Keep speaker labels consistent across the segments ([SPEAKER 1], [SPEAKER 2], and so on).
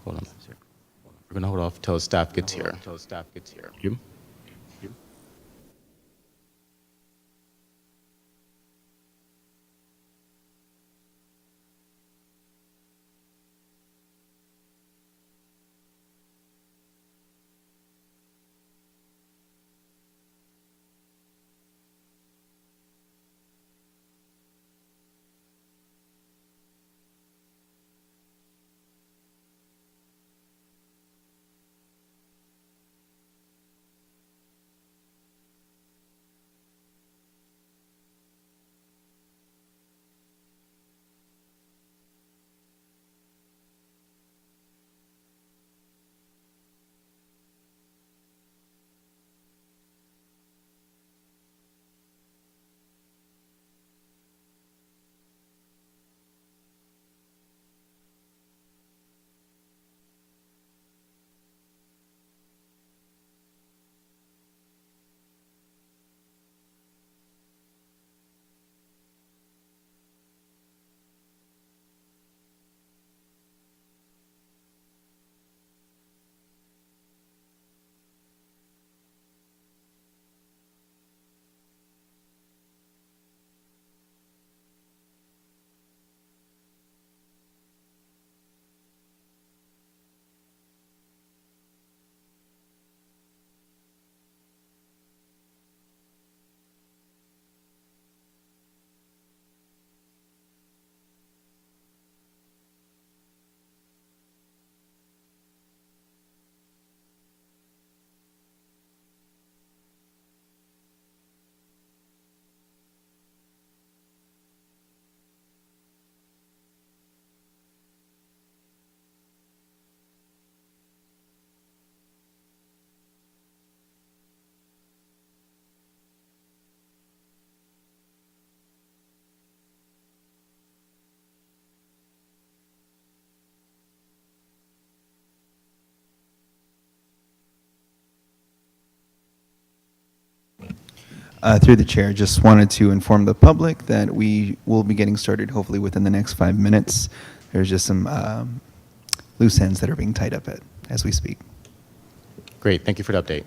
[SPEAKER 1] Hold on. We're going to hold off till staff gets here. You?
[SPEAKER 2] Through the chair, just wanted to inform the public that we will be getting started hopefully within the next 5 minutes. There's just some loose ends that are being tied up as we speak.
[SPEAKER 1] Great. Thank you for the update.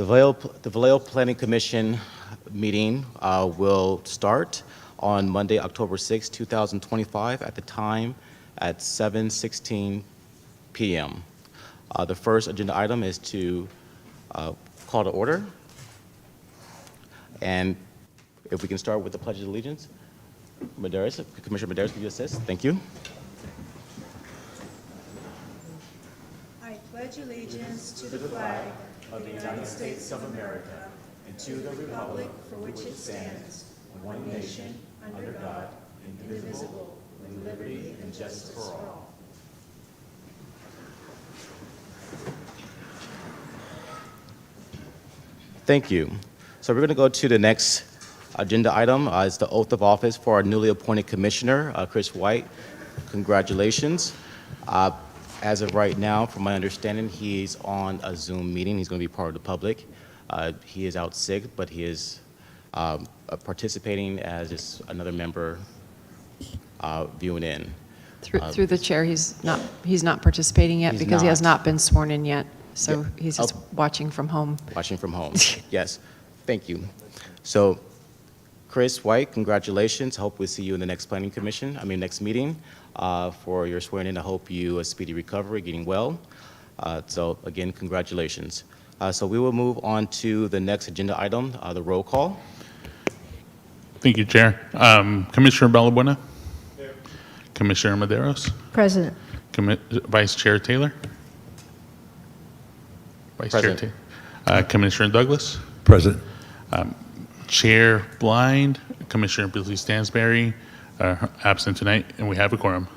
[SPEAKER 1] The Vallejo Planning Commission meeting will start on Monday, October 6, 2025, at the time at 7:16 p.m. The first agenda item is to call to order. And if we can start with the Pledge of Allegiance. Medeiros, Commissioner Medeiros, could you assist? Thank you.
[SPEAKER 3] I pledge allegiance to the flag of the United States of America and to the republic for which it stands, one nation, under God, indivisible, with liberty and justice for all.
[SPEAKER 1] Thank you. So we're going to go to the next agenda item. Is the oath of office for our newly appointed commissioner, Chris White. Congratulations. As of right now, from my understanding, he's on a Zoom meeting. He's going to be part of the public. He is out sick, but he is participating as just another member viewing in.
[SPEAKER 4] Through the chair, he's not participating yet
[SPEAKER 1] He's
[SPEAKER 4] because he has
[SPEAKER 1] not.
[SPEAKER 4] not been sworn in yet. So
[SPEAKER 1] Yeah.
[SPEAKER 4] he's just watching from home.
[SPEAKER 1] Watching from home. Yes. Thank you. So, Chris White, congratulations. Hope we see you in the next next meeting for your swearing in. I hope you a speedy recovery, getting well. So again, congratulations. So we will move on to the next agenda item, the roll call.
[SPEAKER 5] Thank you, Chair. Commissioner Balbuena? Here. Commissioner Medeiros?
[SPEAKER 3] President.
[SPEAKER 5] Vice Chair Taylor?
[SPEAKER 1] Present.
[SPEAKER 5] Commissioner Douglas?
[SPEAKER 6] Present.
[SPEAKER 5] Chair Blind, Commissioner Beasley Stansberry, absent tonight, and we have a quorum.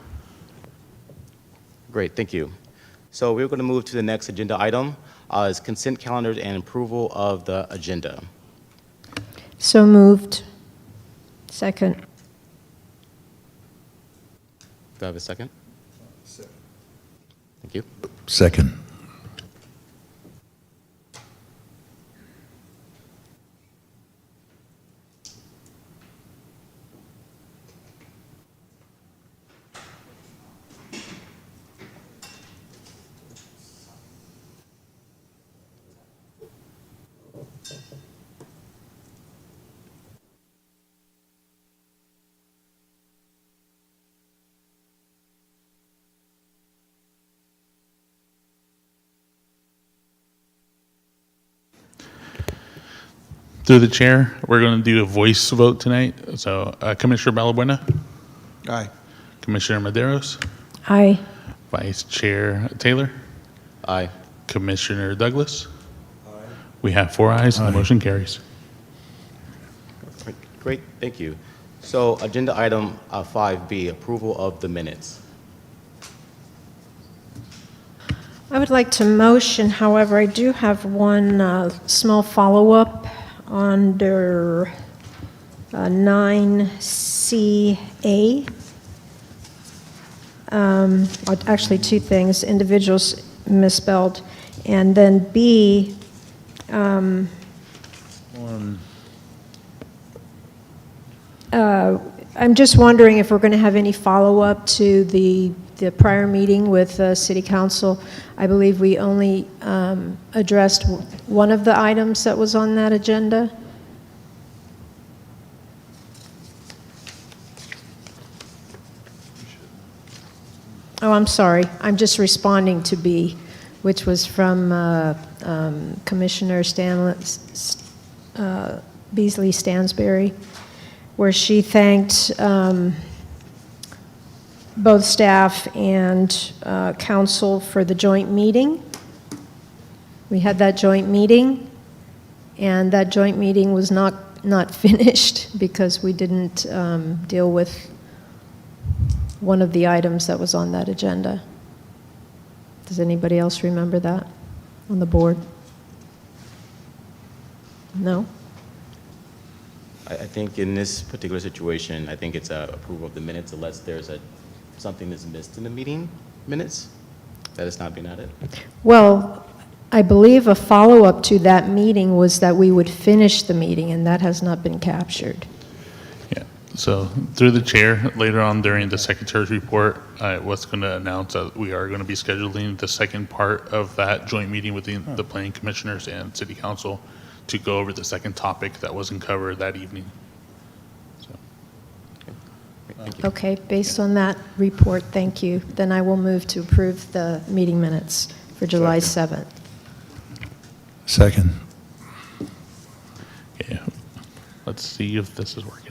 [SPEAKER 1] Great, thank you. So we're going to move to the next agenda item, is consent calendars and approval of the agenda.
[SPEAKER 3] So moved. Second.
[SPEAKER 1] Do I have a second? Thank you.
[SPEAKER 6] Second.
[SPEAKER 5] Through the chair, we're going to do a voice vote tonight. So Commissioner Balbuena?
[SPEAKER 6] Aye.
[SPEAKER 5] Commissioner Medeiros?
[SPEAKER 3] Aye.
[SPEAKER 5] Vice Chair Taylor?
[SPEAKER 1] Aye.
[SPEAKER 5] Commissioner Douglas? Aye. We have 4 ayes and the motion carries.
[SPEAKER 1] Great, thank you. So agenda item 5B, approval of the minutes.
[SPEAKER 3] I would like to motion, however, I do have one small follow-up under 9CA. Actually, 2 things, individuals misspelled. And then B, I'm just wondering if we're going to have any follow-up to the prior meeting with City Council. I believe we only addressed one of the items that was on that agenda. Oh, I'm sorry. I'm just responding to B, which was from Commissioner Beasley Stansberry, where she thanked both staff and council for the joint meeting. We had that joint meeting, and that joint meeting was not finished because we didn't deal with one of the items that was on that agenda. Does anybody else remember that on the board? No?
[SPEAKER 1] I think in this particular situation, I think it's approval of the minutes unless there's something that's missed in the meeting minutes that has not been added.
[SPEAKER 3] Well, I believe a follow-up to that meeting was that we would finish the meeting, and that has not been captured.
[SPEAKER 5] Yeah. So through the chair, later on during the secretary's report, I was going to announce that we are going to be scheduling the second part of that joint meeting with the planning commissioners and city council to go over the second topic that wasn't covered that evening. So,
[SPEAKER 3] Okay, based on that report, thank you. Then I will move to approve the meeting minutes for July 7th.
[SPEAKER 6] Second.
[SPEAKER 5] okay, let's see if this is working.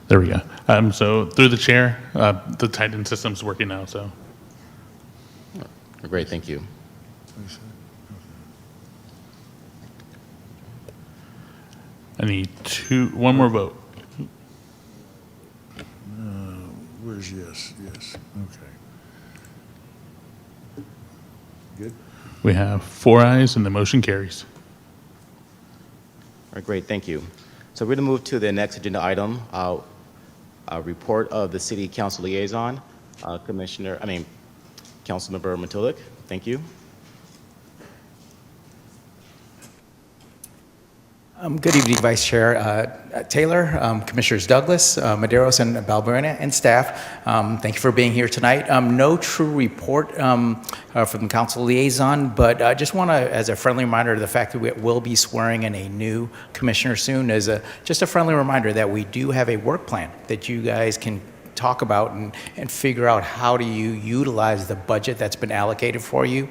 [SPEAKER 5] There we go. So through the chair, the Titan system's working now, so.
[SPEAKER 1] Great, thank you.
[SPEAKER 5] I need one more vote.
[SPEAKER 6] Where's yes? Yes. Okay. Good.
[SPEAKER 5] We have 4 ayes and the motion carries.
[SPEAKER 1] All right, great, thank you. So we're going to move to the next agenda item, a report of the City Council Liaison, Councilmember Matulik. Thank you.
[SPEAKER 7] Good evening, Vice Chair Taylor, Commissioners Douglas, Maderos, and Balbuena, and staff. Thank you for being here tonight. No true report from the Council Liaison, but I just want to, as a friendly reminder of the fact that we will be swearing in a new commissioner soon, just a friendly reminder that we do have a work plan that you guys can talk about and figure out how do you utilize the budget that's been allocated for you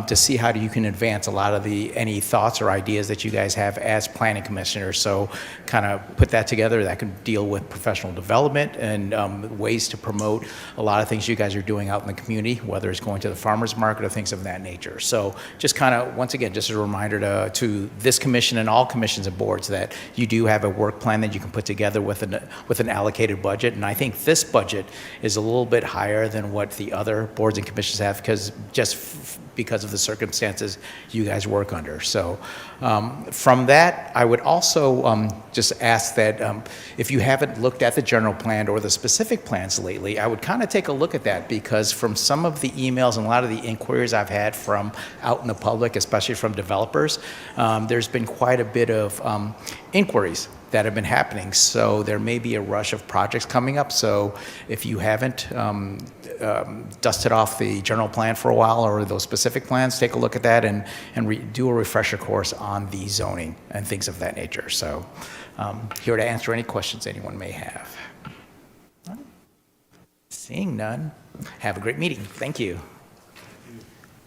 [SPEAKER 7] to see how you can advance a lot of any thoughts or ideas that you guys have as planning commissioners. So kind of put that together. That can deal with professional development and ways to promote a lot of things you guys are doing out in the community, whether it's going to the farmers market or things of that nature. So just kind of, once again, just a reminder to this commission and all commissions and boards that you do have a work plan that you can put together with an allocated budget. And I think this budget is a little bit higher than what the other boards and commissions have because because of the circumstances you guys work under. So from that, I would also just ask that if you haven't looked at the general plan or the specific plans lately, I would kind of take a look at that because from some of the emails and a lot of the inquiries I've had from out in the public, especially from developers, there's been quite a bit of inquiries that have been happening. So there may be a rush of projects coming up. So if you haven't dusted off the general plan for a while or those specific plans, take a look at that and do a refresher course on the zoning and things of that nature. So here to answer any questions anyone may have. Seeing none, have a great meeting. Thank you.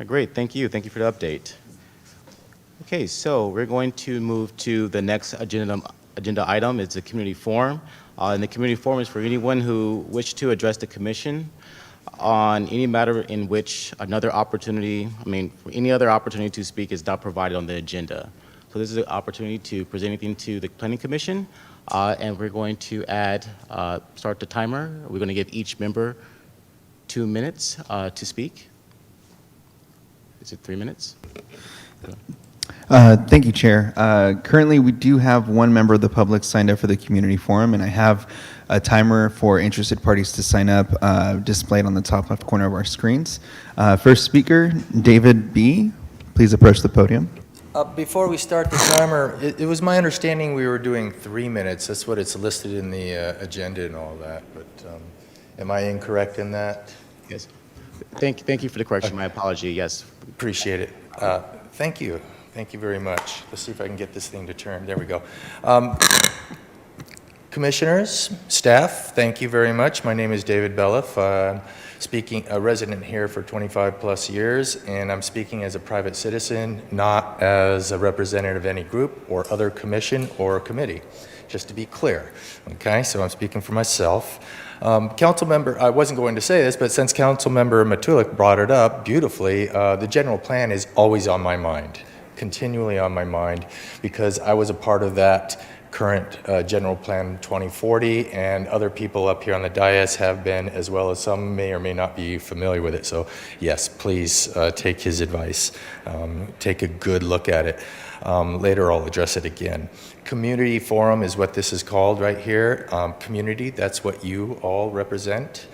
[SPEAKER 1] Great, thank you. Thank you for the update. Okay, so we're going to move to the next agenda item. It's a community forum. And the community forum is for anyone who wishes to address the commission on any matter in which any other opportunity to speak is not provided on the agenda. So this is an opportunity to present anything to the planning commission. And we're going to start the timer. We're going to give each member 2 minutes to speak. Is it 3 minutes?
[SPEAKER 2] Thank you, Chair. Currently, we do have one member of the public signed up for the community forum, and I have a timer for interested parties to sign up displayed on the top left corner of our screens. First speaker, David B. Please approach the podium.
[SPEAKER 8] Before we start the timer, it was my understanding we were doing 3 minutes. That's what it's listed in the agenda and all that, but am I incorrect in that?
[SPEAKER 1] Yes. Thank you for the correction. My apology. Yes.
[SPEAKER 8] Appreciate it. Thank you. Thank you very much. Let's see if I can get this thing to turn. There we go. Commissioners, staff, thank you very much. My name is David Belliff. I'm a resident here for 25 plus years, and I'm speaking as a private citizen, not as a representative of any group or other commission or committee, just to be clear. Okay, so I'm speaking for myself. Council member, I wasn't going to say this, but since Council member Matulik brought it up beautifully, the general plan is always on my mind. Continually on my mind because I was a part of that current General Plan 2040 and other people up here on the dais have been, as well as some may or may not be familiar with it. So yes, please take his advice. Take a good look at it. Later I'll address it again. Community forum is what this is called right here. Community, that's what you all represent.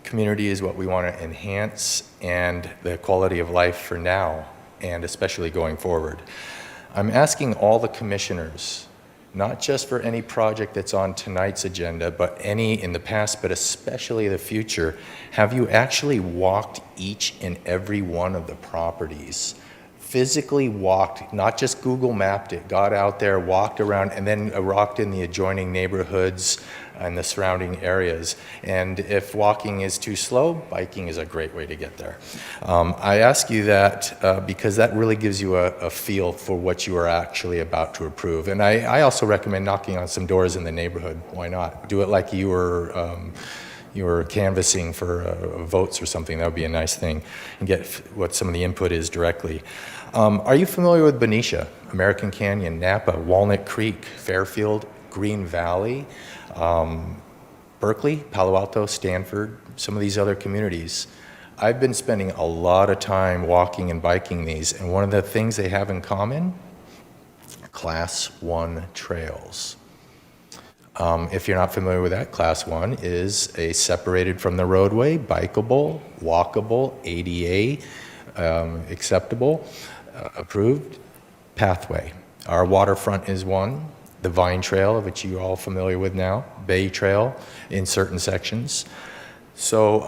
[SPEAKER 8] Community is what we want to enhance and the quality of life for now and especially going forward. I'm asking all the commissioners, not just for any project that's on tonight's agenda, but any in the past, but especially the future, have you actually walked each and every one of the properties? Physically walked, not just Google mapped it, got out there, walked around, and then walked in the adjoining neighborhoods and the surrounding areas. And if walking is too slow, biking is a great way to get there. I ask you that because that really gives you a feel for what you are actually about to approve. And I also recommend knocking on some doors in the neighborhood. Why not? Do it like you were canvassing for votes or something. That would be a nice thing, and get what some of the input is directly. Are you familiar with Benicia, American Canyon, Napa, Walnut Creek, Fairfield, Green Valley, Berkeley, Palo Alto, Stanford, some of these other communities? I've been spending a lot of time walking and biking these, and one of the things they have in common, Class 1 trails. If you're not familiar with that, Class 1 is a separated from the roadway, bikeable, walkable, ADA, acceptable, approved pathway. Our waterfront is one. The Vine Trail, which you're all familiar with now, Bay Trail in certain sections. So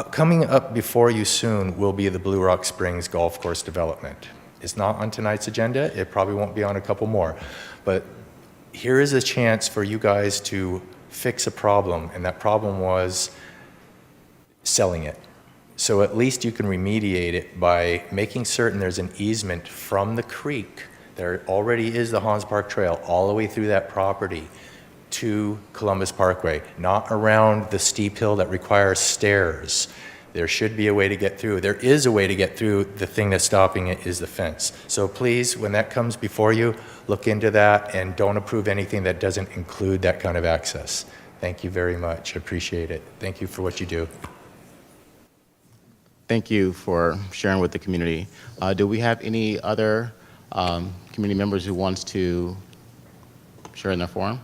[SPEAKER 8] coming up before you soon will be the Blue Rock Springs Golf Course development. It's not on tonight's agenda. It probably won't be on a couple more. But here is a chance for you guys to fix a problem, and that problem was selling it. So at least you can remediate it by making certain there's an easement from the creek. There already is the Hans Park Trail all the way through that property to Columbus Parkway, not around the steep hill that requires stairs. There should be a way to get through. There is a way to get through. The thing that's stopping it is the fence. So please, when that comes before you, look into that and don't approve anything that doesn't include that kind of access. Thank you very much. Appreciate it. Thank you for what you do.
[SPEAKER 1] Thank you for sharing with the community. Do we have any other community members who wants to share in their forum?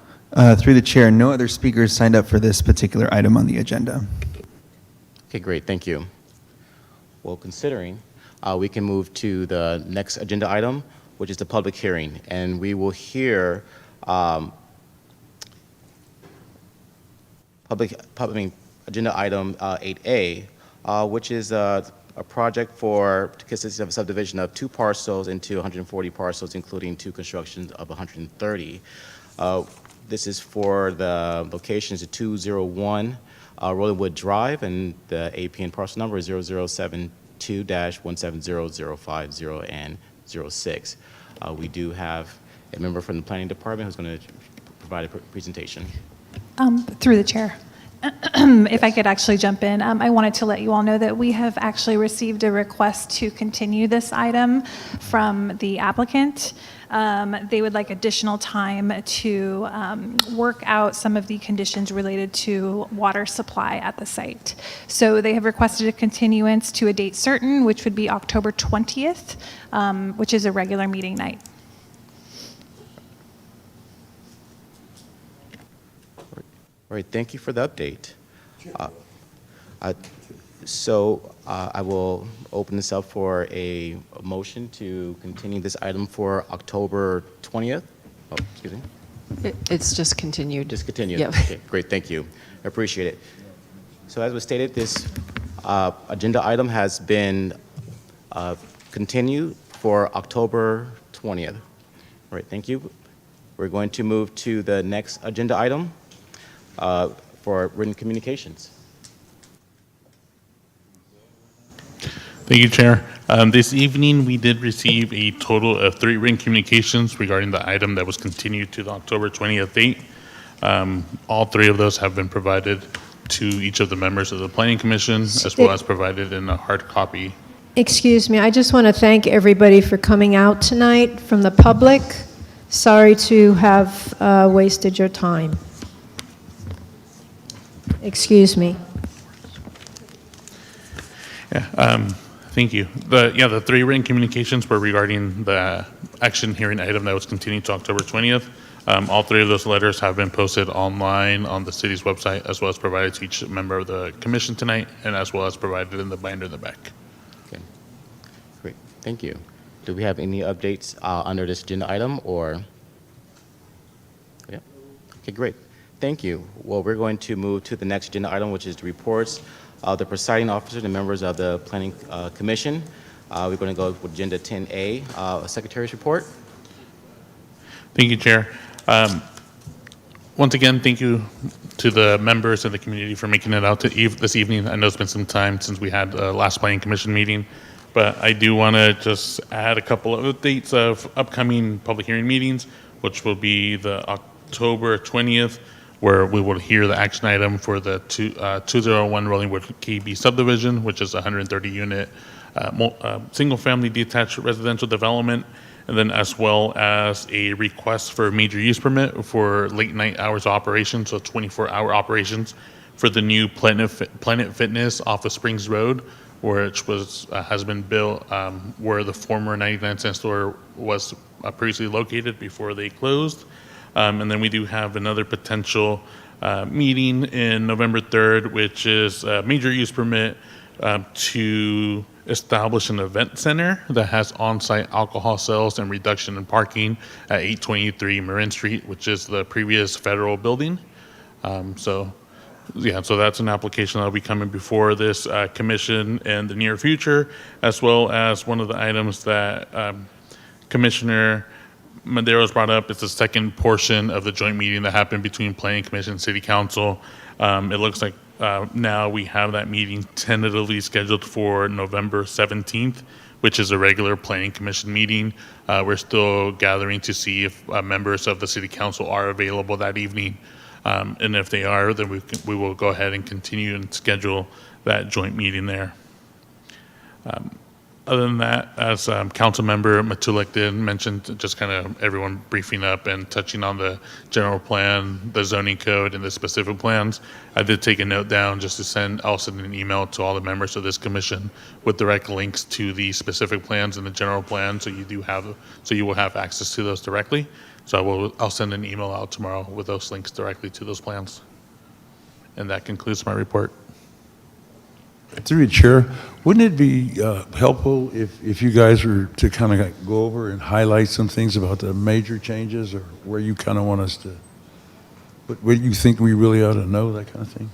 [SPEAKER 2] Through the chair, no other speakers signed up for this particular item on the agenda.
[SPEAKER 1] Okay, great, thank you. Well, considering, we can move to the next agenda item, which is the public hearing, and we will hear agenda item 8A, which is a project consisting of a subdivision of 2 parcels into 140 parcels, including 2 constructions of 130. This is for the locations of 201 Rolling Wood Drive, and the APN parcel number is 0072-170-050 and 06. We do have a member from the planning department who's going to provide a presentation.
[SPEAKER 9] Through the chair. If I could actually jump in, I wanted to let you all know that we have actually received a request to continue this item from the applicant. They would like additional time to work out some of the conditions related to water supply at the site. So they have requested a continuance to a date certain, which would be October 20th, which is a regular meeting night.
[SPEAKER 1] All right, thank you for the update. I will open this up for a motion to continue this item for October 20th. Oh, excuse me.
[SPEAKER 4] It's just continued.
[SPEAKER 1] Just continue.
[SPEAKER 4] Yep.
[SPEAKER 1] Okay, great, thank you. I appreciate it. So as was stated, this agenda item has been continued for October 20th. All right, thank you. We're going to move to the next agenda item for written communications.
[SPEAKER 5] Thank you, Chair. This evening, we did receive a total of 3 written communications regarding the item that was continued to the October 20th date. All 3 of those have been provided to each of the members of the Planning Commission, as well as provided in a hard copy.
[SPEAKER 3] Excuse me, I just want to thank everybody for coming out tonight from the public. Sorry to have wasted your time. Excuse me.
[SPEAKER 5] Yeah, thank you. The 3 written communications were regarding the action hearing item that was continued to October 20th. All 3 of those letters have been posted online on the city's website, as well as provided to each member of the commission tonight, and as well as provided in the binder in the back.
[SPEAKER 1] Okay, great, thank you. Do we have any updates under this agenda item, or? Yeah. Okay, great. Thank you. Well, we're going to move to the next agenda item, which is the reports of the presiding officer and members of the Planning Commission. We're going to go with agenda 10A, Secretary's report.
[SPEAKER 5] Thank you, Chair. Once again, thank you to the members of the community for making it out to this evening. I know it's been some time since we had the last Planning Commission meeting, but I do want to just add a couple of dates of upcoming public hearing meetings, which will be the October 20th, where we will hear the action item for the 201 Rollingwood KB subdivision, which is a 130-unit single-family detached residential development, and then as well as a request for a major use permit for late night hours of operation, so 24-hour operations for the new Planet Fitness off of Springs Road, which has been built where the former 99-cent store was previously located before they closed. And then we do have another potential meeting in November 3rd, which is a major use permit to establish an event center that has on-site alcohol sales and reduction in parking at 823 Marin Street, which is the previous federal building. So that's an application that will be coming before this commission in the near future, as well as one of the items that Commissioner Madero's brought up. It's the second portion of the joint meeting that happened between Planning Commission and City Council. It looks like now we have that meeting tentatively scheduled for November 17th, which is a regular Planning Commission meeting. We're still gathering to see if members of the City Council are available that evening. And if they are, then we will go ahead and continue and schedule that joint meeting there. Other than that, as Council Member Matulek did mention, just kind of everyone briefing up and touching on the general plan, the zoning code, and the specific plans. I did take a note down just to I'll send an email to all the members of this commission with direct links to the specific plans and the general plan, so you will have access to those directly. So I'll send an email out tomorrow with those links directly to those plans. And that concludes my report.
[SPEAKER 6] Through the chair, wouldn't it be helpful if you guys were to kind of go over and highlight some things about the major changes, or where you kind of want us to, what you think we really ought to know, that kind of thing?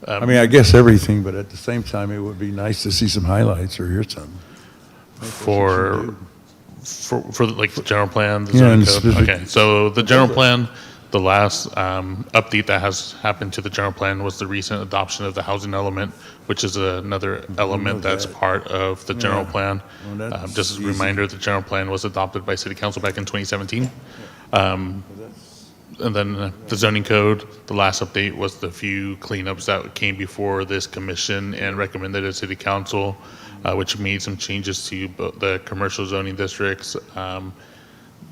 [SPEAKER 6] I mean, I guess everything, but at the same time, it would be nice to see some highlights or hear something.
[SPEAKER 5] For like the general plan, the
[SPEAKER 6] Yeah,
[SPEAKER 5] zoning
[SPEAKER 6] and
[SPEAKER 5] code?
[SPEAKER 6] specific-
[SPEAKER 5] Okay, so the general plan, the last update that has happened to the general plan was the recent adoption of the housing element, which is another element that's part of the general
[SPEAKER 6] Yeah.
[SPEAKER 5] plan.
[SPEAKER 6] Well, that's
[SPEAKER 5] Just as a
[SPEAKER 6] easy.
[SPEAKER 5] reminder, the general plan was adopted by City Council back in 2017. And then the zoning code, the last update was the few cleanups that came before this commission and recommended to City Council, which made some changes to the commercial zoning districts,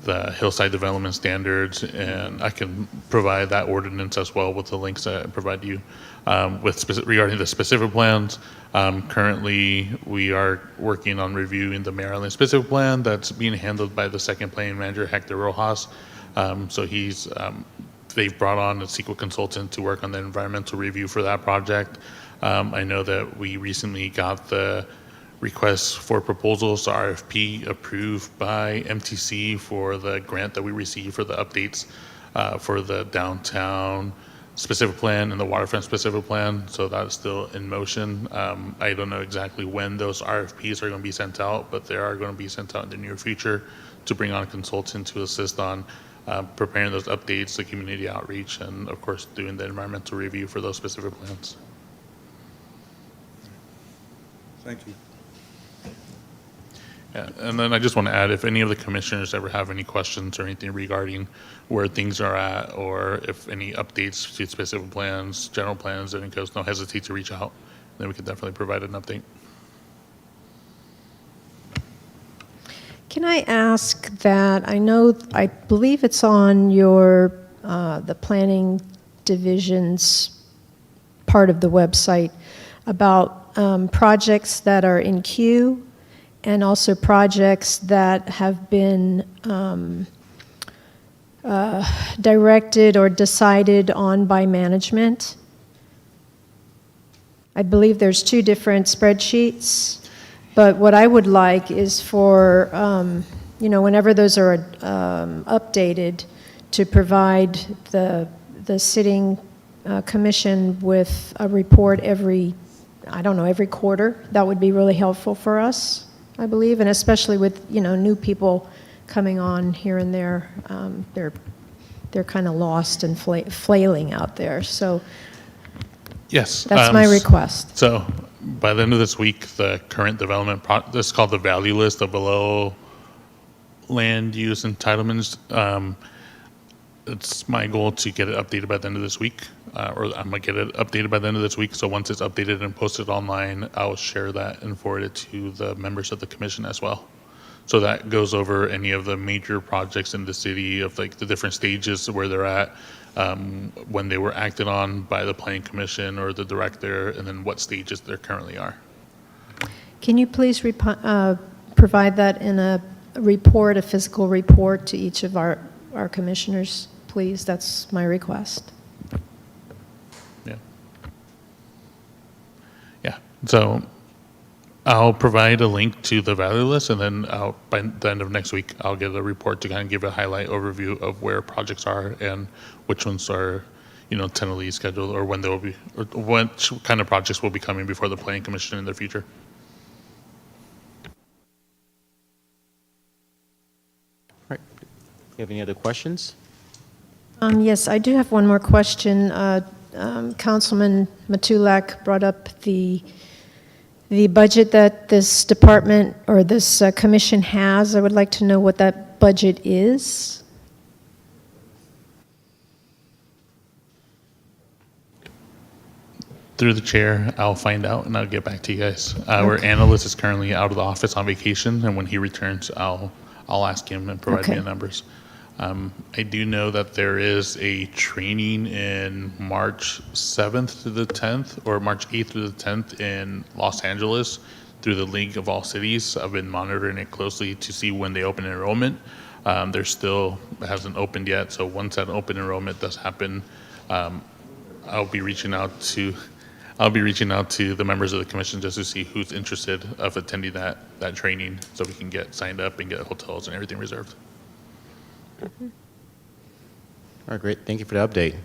[SPEAKER 5] the hillside development standards, and I can provide that ordinance as well with the links that I provide you. Regarding the specific plans, currently we are working on reviewing the Maryland specific plan that's being handled by the second planning manager, Hector Rojas. So they've brought on a CEQA consultant to work on the environmental review for that project. I know that we recently got the request for proposals, RFP, approved by MTC for the grant that we received for the updates for the downtown specific plan and the waterfront specific plan. So that's still in motion. I don't know exactly when those RFPs are going to be sent out, but they are going to be sent out in the near future to bring on a consultant to assist on preparing those updates, the community outreach, and of course doing the environmental review for those specific plans.
[SPEAKER 6] Thank you.
[SPEAKER 5] Yeah, and then I just want to add, if any of the commissioners ever have any questions or anything regarding where things are at, or if any updates to specific plans, general plans, and goes, don't hesitate to reach out. Then we can definitely provide an update.
[SPEAKER 3] Can I ask that, I believe it's on your, the planning division's part of the website, about projects that are in queue, and also projects that have been directed or decided on by management. I believe there's two different spreadsheets. But what I would like is for, whenever those are updated, to provide the sitting commission with a report every quarter. That would be really helpful for us, I believe, and especially with, new people coming on here and there. They're kind of lost and flailing out there. So
[SPEAKER 5] Yes.
[SPEAKER 3] that's my request.
[SPEAKER 5] So by the end of this week, the current development, this is called the value list, the below land use entitlements. It's my goal to get it updated by the end of this week, or I'm gonna get it updated by the end of this week. So once it's updated and posted online, I'll share that and forward it to the members of the commission as well. So that goes over any of the major projects in the city of like the different stages where they're at, when they were acted on by the planning commission or the director, and then what stages they currently are.
[SPEAKER 3] Can you please provide that in a report, a physical report to each of our commissioners, please? That's my request.
[SPEAKER 5] Yeah. Yeah. So I'll provide a link to the value list, and then by the end of next week, I'll get a report to kind of give a highlight overview of where projects are and which ones are, tentatively scheduled, or when they will be, or what kind of projects will be coming before the planning commission in the future.
[SPEAKER 1] Right. You have any other questions?
[SPEAKER 3] Yes, I do have one more question. Councilman Matulak brought up the budget that this department or this commission has. I would like to know what that budget is.
[SPEAKER 5] Through the chair, I'll find out and I'll get back to you guys. Our analyst is currently out of the office on vacation, and when he returns, I'll ask him and provide me the numbers. I do know that there is a training in March 7th to the 10th, or March 8th to the 10th in Los Angeles through the League of All Cities. I've been monitoring it closely to see when they open enrollment. There still hasn't opened yet, so once that open enrollment does happen, I'll be reaching out to the members of the commission just to see who's interested of attending that training, so we can get signed up and get hotels and everything reserved.
[SPEAKER 1] All right, great. Thank you for the update.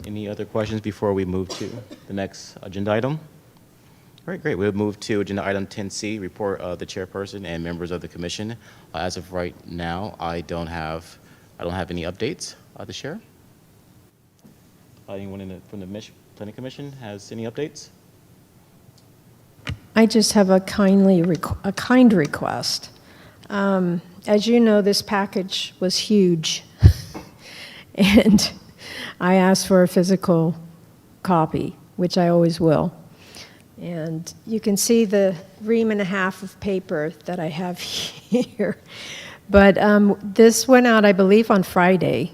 [SPEAKER 1] Any other questions before we move to the next agenda item? All right, great. We'll move to agenda item 10C, report of the chairperson and members of the commission. As of right now, I don't have any updates to share. Anyone from the planning commission has any updates?
[SPEAKER 3] I just have a kind request. As you know, this package was huge, and I asked for a physical copy, which I always will. And you can see the ream and a half of paper that I have here. But this went out, I believe, on Friday.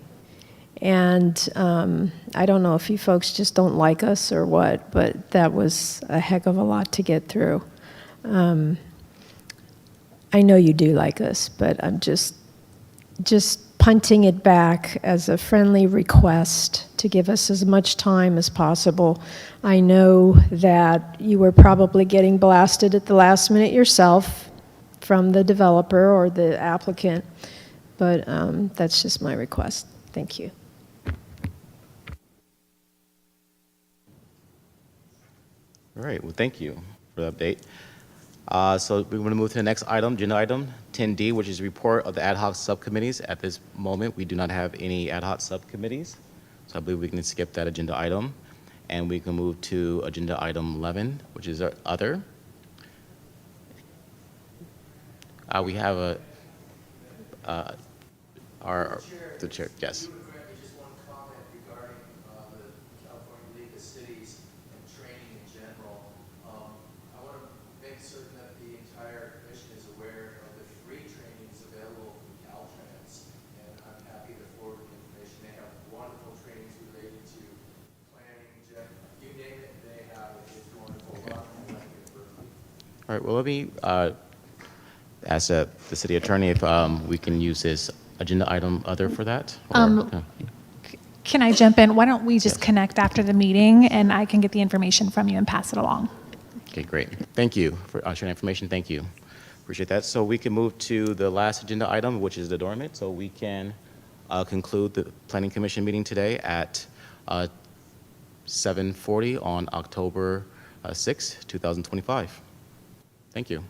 [SPEAKER 3] And I don't know if you folks just don't like us or what, but that was a heck of a lot to get through. I know you do like us, but I'm just punting it back as a friendly request to give us as much time as possible. I know that you were probably getting blasted at the last minute yourself from the developer or the applicant, but that's just my request. Thank you.
[SPEAKER 1] All right, well, thank you for the update. So we're going to move to the next item, agenda item 10D, which is report of the ad hoc subcommittees. At this moment, we do not have any ad hoc subcommittees, so I believe we can skip that agenda item, and we can move to agenda item 11, which is our other. We have the chair, yes.
[SPEAKER 10] Just one comment regarding the California League of Cities and training in general. I want to make certain that the entire commission is aware of the free trainings available from Caltrans, and I'm happy to forward the information. They have wonderful trainings related to planning, you name it, they have it. It's wonderful.
[SPEAKER 1] All right, well, let me ask the city attorney if we can use this agenda item other for that?
[SPEAKER 9] Can I jump in? Why don't we just connect after the meeting and I can get the information from you and pass it along?
[SPEAKER 1] Okay, great. Thank you for sharing information. Thank you. Appreciate that. So we can move to the last agenda item, which is the adornment. So we can conclude the Planning Commission meeting today at 7:40 on October 6, 2025. Thank you.